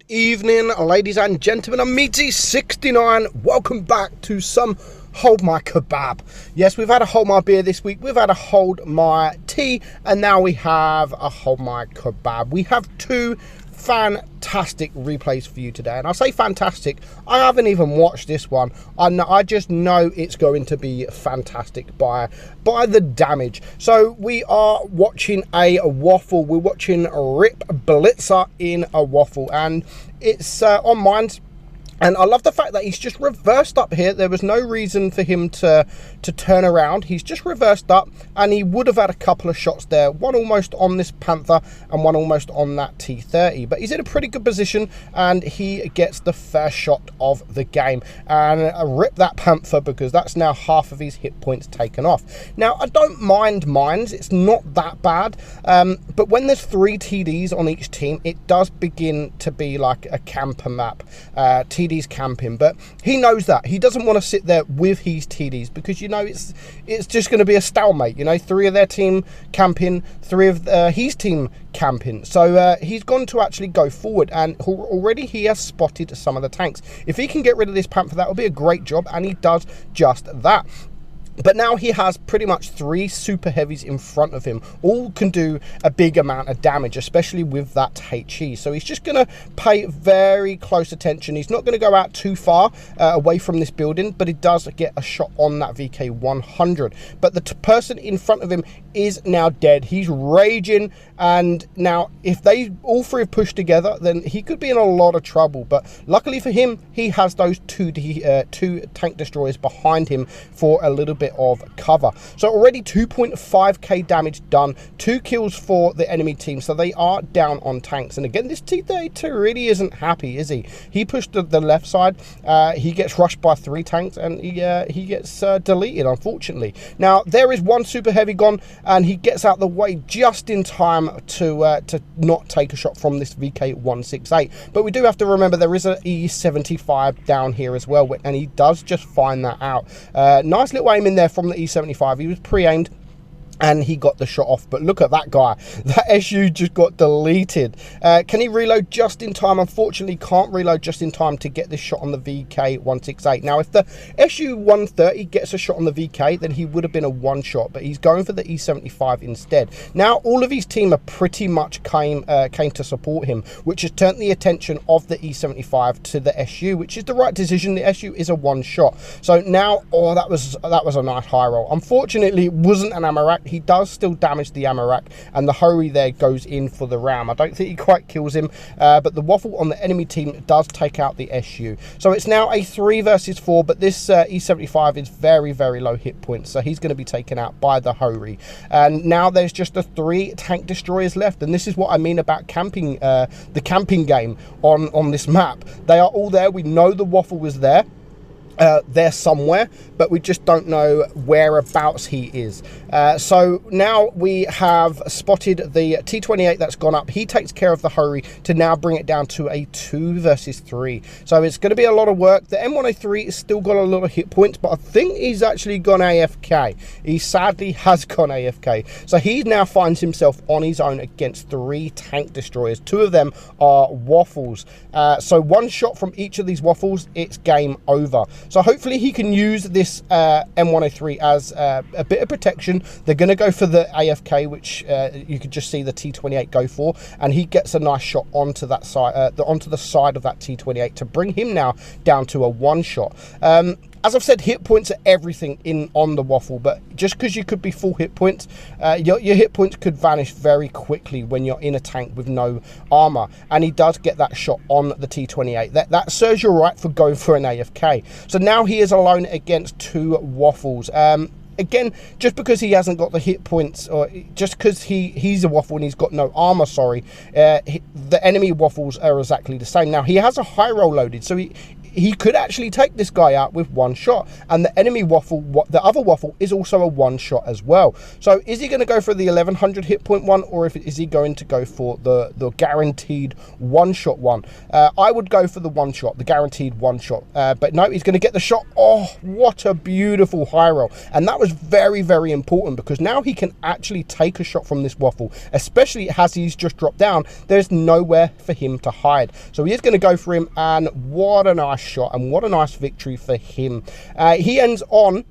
Evening, ladies and gentlemen. I'm Meadsy69. Welcome back to some Hold My Kebab. Yes, we've had a Hold My Beer this week. We've had a Hold My Tea. And now we have a Hold My Kebab. We have two fantastic replays for you today. And I say fantastic, I haven't even watched this one. I just know it's going to be fantastic by the damage. So we are watching a waffle. We're watching Rip Blitzer in a waffle. And it's on Minds. And I love the fact that he's just reversed up here. There was no reason for him to turn around. He's just reversed up, and he would have had a couple of shots there. One almost on this Panther and one almost on that T30. But he's in a pretty good position, and he gets the first shot of the game. And rip that Panther, because that's now half of his hit points taken off. Now, I don't mind mines. It's not that bad. But when there's 3 TDs on each team, it does begin to be like a camper map. TDs camping, but he knows that. He doesn't want to sit there with his TDs because, you know, it's just going to be a stalemate. You know, 3 of their team camping, 3 of his team camping. So he's gone to actually go forward, and already he has spotted some of the tanks. If he can get rid of this Panther, that will be a great job, and he does just that. But now he has pretty much 3 super heavies in front of him. All can do a big amount of damage, especially with that HE. So he's just going to pay very close attention. He's not going to go out too far away from this building, but he does get a shot on that VK100. But the person in front of him is now dead. He's raging, and now if they all 3 have pushed together, then he could be in a lot of trouble. But luckily for him, he has those 2 tank destroyers behind him for a little bit of cover. So already 2.5k damage done, 2 kills for the enemy team, so they are down on tanks. And again, this T32 really isn't happy, is he? He pushed the left side, he gets rushed by 3 tanks, and he gets deleted, unfortunately. Now there is 1 super heavy gone, and he gets out the way just in time to not take a shot from this VK168. But we do have to remember there is an E75 down here as well, and he does just find that out. Nice little aim in there from the E75. He was pre-aimed, and he got the shot off. But look at that guy. That SU just got deleted. Can he reload just in time? Unfortunately, can't reload just in time to get this shot on the VK168. Now, if the SU130 gets a shot on the VK, then he would have been a 1-shot. But he's going for the E75 instead. Now, all of his team are pretty much came to support him, which has turned the attention of the E75 to the SU, which is the right decision. The SU is a 1-shot. So now, oh, that was a nice high roll. Unfortunately, it wasn't an ammo rack. He does still damage the ammo rack, and the hurry there goes in for the ram. I don't think he quite kills him, but the waffle on the enemy team does take out the SU. So it's now a 3 versus 4, but this E75 is very, very low hit points, so he's going to be taken out by the hurry. And now there's just the 3 tank destroyers left, and this is what I mean about camping, the camping game on this map. They are all there. We know the waffle was there. There somewhere, but we just don't know whereabouts he is. So now we have spotted the T28 that's gone up. He takes care of the hurry to now bring it down to a 2 versus 3. So it's going to be a lot of work. The M103 has still got a lot of hit points, but I think he's actually gone AFK. He sadly has gone AFK. So he now finds himself on his own against 3 tank destroyers. 2 of them are waffles. So 1 shot from each of these waffles, it's game over. So hopefully he can use this M103 as a bit of protection. They're going to go for the AFK, which you could just see the T28 go for, and he gets a nice shot onto that side, onto the side of that T28 to bring him now down to a 1-shot. As I've said, hit points are everything on the waffle, but just because you could be full hit points, your hit points could vanish very quickly when you're in a tank with no armor. And he does get that shot on the T28. That serves you right for going for an AFK. So now he is alone against 2 waffles. Again, just because he hasn't got the hit points, or just because he's a waffle and he's got no armor, sorry, the enemy waffles are exactly the same. Now, he has a high roll loaded, so he could actually take this guy out with one shot. And the enemy waffle, the other waffle, is also a one shot as well. So is he going to go for the 1100 hit point one, or is he going to go for the guaranteed one shot one? I would go for the one shot, the guaranteed one shot. But no, he's going to get the shot. Oh, what a beautiful high roll. And that was very, very important, because now he can actually take a shot from this waffle, especially as he's just dropped down. There's nowhere for him to hide. So he is going to go for him, and what a nice shot, and what a nice victory for him. He ends on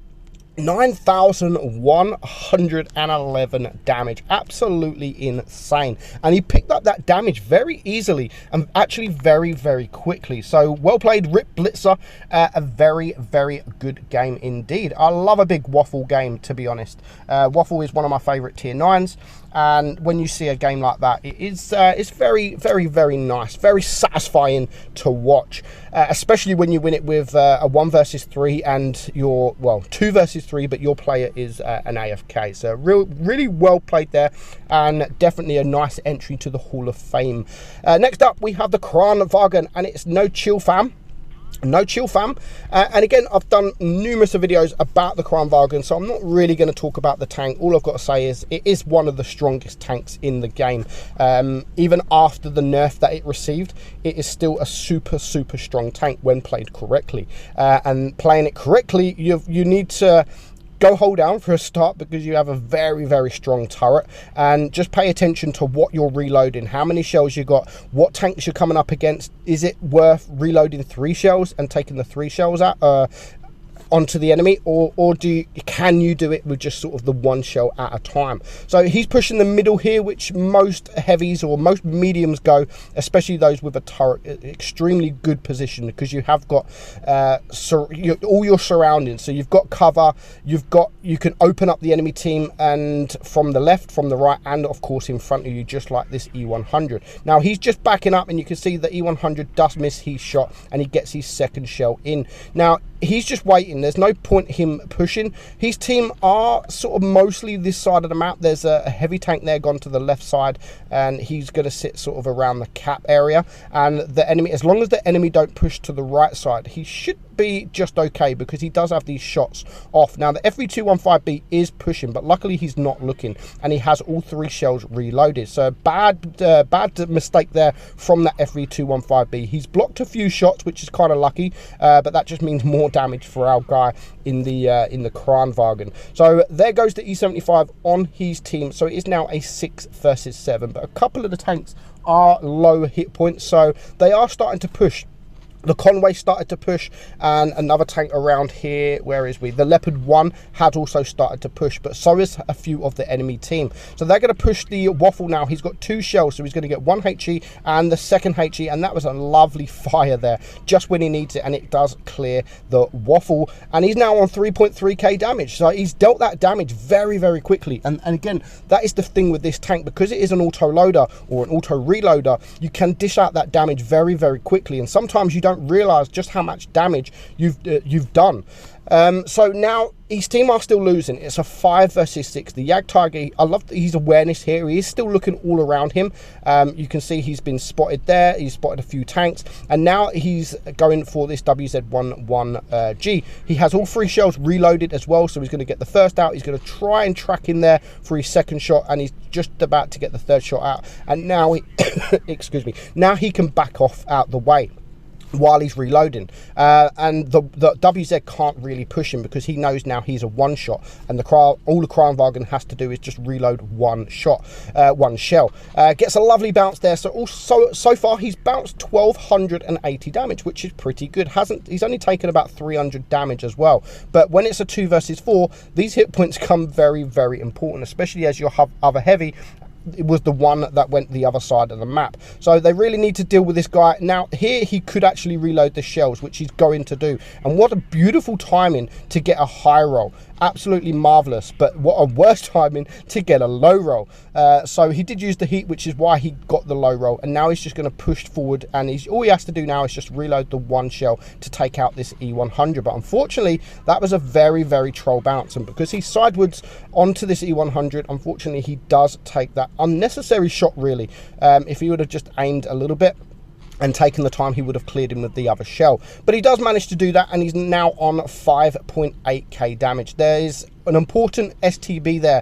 9,111 damage. Absolutely insane. And he picked up that damage very easily and actually very, very quickly. So well played, Rip Blitzer. A very, very good game indeed. I love a big waffle game, to be honest. Waffle is one of my favorite tier 9s. And when you see a game like that, it's very, very, very nice, very satisfying to watch, especially when you win it with a 1 versus 3 and your, well, 2 versus 3, but your player is an AFK. So really well played there, and definitely a nice entry to the Hall of Fame. Next up, we have the Kranvagn, and it's no chill, fam. No chill, fam. And again, I've done numerous of videos about the Kranvagn, so I'm not really going to talk about the tank. All I've got to say is it is one of the strongest tanks in the game. Even after the nerf that it received, it is still a super, super strong tank when played correctly. And playing it correctly, you need to go hold down for a start, because you have a very, very strong turret, and just pay attention to what you're reloading, how many shells you got, what tanks you're coming up against. Is it worth reloading 3 shells and taking the 3 shells out onto the enemy, or can you do it with just sort of the 1 shell at a time? So he's pushing the middle here, which most heavies or most mediums go, especially those with a turret. Extremely good position, because you have got all your surroundings. So you've got cover, you can open up the enemy team, and from the left, from the right, and of course in front of you, just like this E100. Now he's just backing up, and you can see the E100 does miss his shot, and he gets his 2nd shell in. Now he's just waiting. There's no point him pushing. His team are sort of mostly this side of the map. There's a heavy tank there gone to the left side, and he's going to sit sort of around the cap area. And the enemy, as long as the enemy don't push to the right side, he should be just okay, because he does have these shots off. Now the FV215B is pushing, but luckily he's not looking, and he has all 3 shells reloaded. So bad mistake there from that FV215B. He's blocked a few shots, which is kind of lucky, but that just means more damage for our guy in the Kranvagn. So there goes the E75 on his team. So it is now a 6 versus 7, but a couple of the tanks are low hit points, so they are starting to push. The Conway started to push, and another tank around here, where is we? The Leopard 1 had also started to push, but so is a few of the enemy team. So they're going to push the waffle now. He's got 2 shells, so he's going to get 1 HE and the 2nd HE, and that was a lovely fire there, just when he needs it, and it does clear the waffle. And he's now on 3.3k damage, so he's dealt that damage very, very quickly. And again, that is the thing with this tank, because it is an auto loader or an auto reloader, you can dish out that damage very, very quickly, and sometimes you don't realize just how much damage you've done. So now his team are still losing. It's a 5 versus 6. The Jag Tiger, I love his awareness here. He is still looking all around him. You can see he's been spotted there. He's spotted a few tanks, and now he's going for this WZ11G. He has all 3 shells reloaded as well, so he's going to get the first out. He's going to try and track in there for his 2nd shot, and he's just about to get the 3rd shot out. And now he excuse me, now he can back off out the way while he's reloading, and the WZ can't really push him, because he knows now he's a 1 shot, and all the Kranvagn has to do is just reload 1 shot, 1 shell. Gets a lovely bounce there. So so far he's bounced 1280 damage, which is pretty good. He's only taken about 300 damage as well, but when it's a 2 versus 4, these hit points come very, very important, especially as your other heavy it was the one that went the other side of the map. So they really need to deal with this guy. Now here he could actually reload the shells, which he's going to do, and what a beautiful timing to get a high roll. Absolutely marvelous, but what a worse timing to get a low roll. So he did use the heat, which is why he got the low roll, and now he's just going to push forward, and all he has to do now is just reload the 1 shell to take out this E100. But unfortunately that was a very, very troll bounce, and because he's sidewards onto this E100, unfortunately he does take that unnecessary shot really. If he would have just aimed a little bit, and taken the time he would have cleared him with the other shell. But he does manage to do that, and he's now on 5.8k damage. There is an important STB there.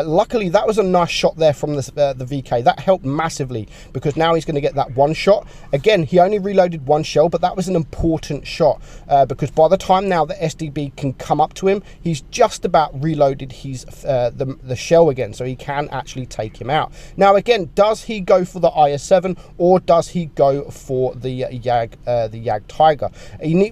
Luckily, that was a nice shot there from the VK. That helped massively, because now he's going to get that one shot. Again, he only reloaded one shell, but that was an important shot, because by the time now the STB can come up to him, he's just about reloaded his the shell again, so he can actually take him out. Now again, does he go for the IS-7 or does he go for the Yag Tiger?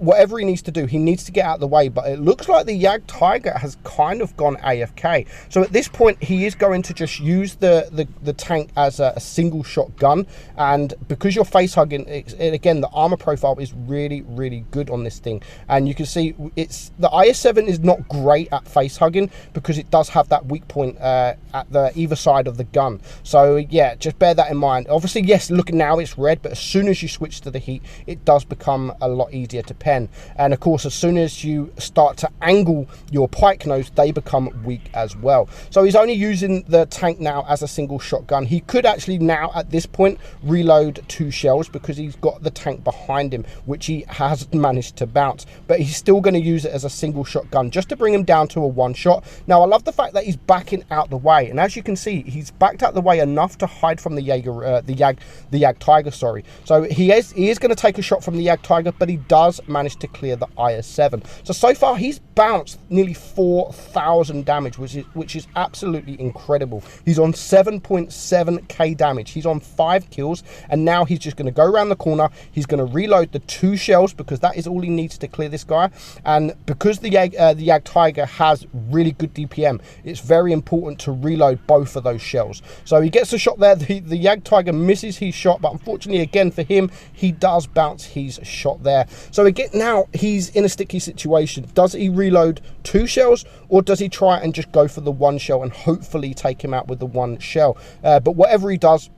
Whatever he needs to do, he needs to get out of the way, but it looks like the Yag Tiger has kind of gone AFK. So at this point, he is going to just use the tank as a single shot gun, and because you're face hugging, again, the armor profile is really, really good on this thing, and you can see it's the IS-7 is not great at face hugging because it does have that weak point at the either side of the gun. So yeah, just bear that in mind. Obviously, yes, look, now it's red, but as soon as you switch to the heat, it does become a lot easier to pen. And of course, as soon as you start to angle your pike nose, they become weak as well. So he's only using the tank now as a single shotgun. He could actually now at this point reload 2 shells because he's got the tank behind him, which he has managed to bounce, but he's still going to use it as a single shotgun just to bring him down to a 1 shot. Now I love the fact that he's backing out the way, and as you can see, he's backed out the way enough to hide from the Yag Tiger, sorry. So he is going to take a shot from the Yag Tiger, but he does manage to clear the IS-7. So far he's bounced nearly 4,000 damage, which is absolutely incredible. He's on 7.7k damage. He's on 5 kills, and now he's just going to go around the corner. He's going to reload the 2 shells because that is all he needs to clear this guy. And because the Yag Tiger has really good DPM, it's very important to reload both of those shells. So he gets a shot there. The Yag Tiger misses his shot, but unfortunately again for him, he does bounce his shot there. So again, now he's in a sticky situation. Does he reload 2 shells, or does he try and just go for the 1 shell and hopefully take him out with the 1 shell? But whatever he does,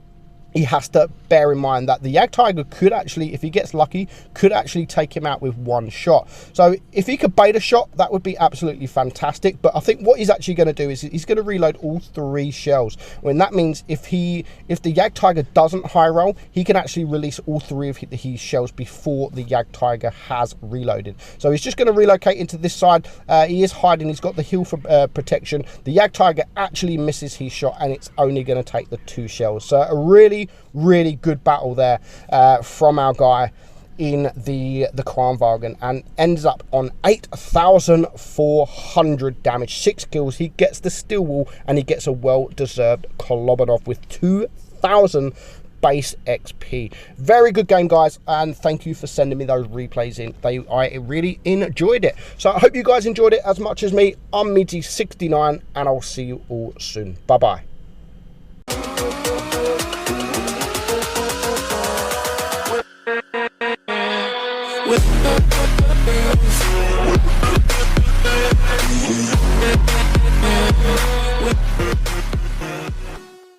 he has to bear in mind that the Yag Tiger could actually, if he gets lucky, could actually take him out with 1 shot. So if he could bait a shot, that would be absolutely fantastic. But I think what he's actually going to do is he's going to reload all 3 shells. When that means if the Yag Tiger doesn't high roll, he can actually release all 3 of his shells before the Yag Tiger has reloaded. So he's just going to relocate into this side. He is hiding. He's got the hill for protection. The Yag Tiger actually misses his shot, and it's only going to take the 2 shells. So a really good battle there from our guy in the Kranvagn, and ends up on 8,400 damage, 6 kills. He gets the steel wall, and he gets a well-deserved Kolobonov with 2,000 base XP. Very good game, guys, and thank you for sending me those replays in. I really enjoyed it. So I hope you guys enjoyed it as much as me. I'm meadsy69, and I'll see you all soon. Bye bye. With